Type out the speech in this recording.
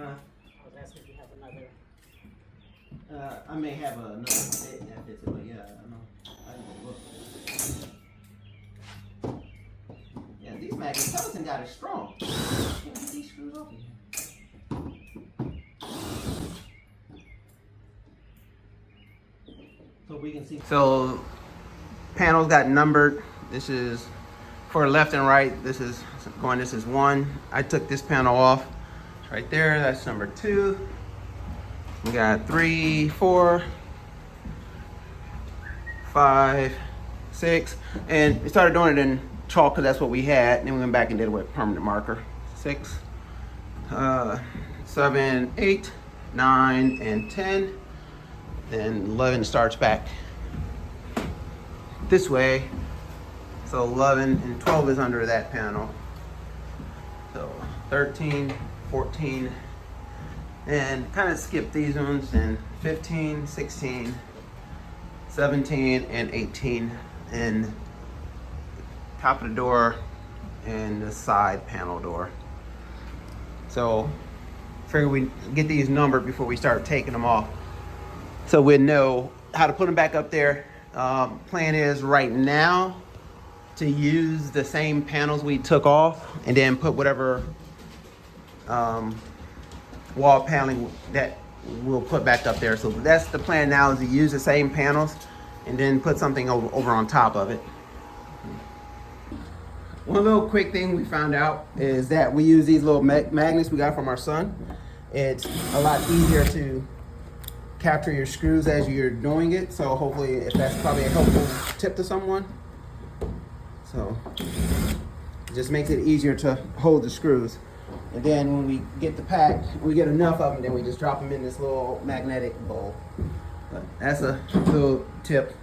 Huh? I was asking if you have another. I may have another fit that fits it, but yeah, I know. I can go look. Yeah, these magnets, Peloton got it strong. Can't get these screws off here. So we can see. So panels got numbered. This is for left and right. This is one. I took this panel off. It's right there. That's number 2. We got 3, 4, 5, 6, and we started doing it in chalk because that's what we had. And then we went back and did it with permanent marker. 6, 7, 8, 9, and 10. Then 11 starts back this way. So 11 and 12 is under that panel. So 13, 14, and kind of skip these ones, and 15, 16, 17, and 18, and top of the door and the side panel door. So figure we get these numbered before we start taking them off, so we'll know how to put them back up there. Plan is right now to use the same panels we took off and then put whatever wall paneling that we'll put back up there. So that's the plan now, is to use the same panels and then put something over on top of it. One little quick thing we found out is that we use these little magnets we got from our son. It's a lot easier to capture your screws as you're doing it. So hopefully, if that's probably a helpful tip to someone. So it just makes it easier to hold the screws. And then when we get the pack, we get enough of them, then we just drop them in this little magnetic bowl. But that's a little tip.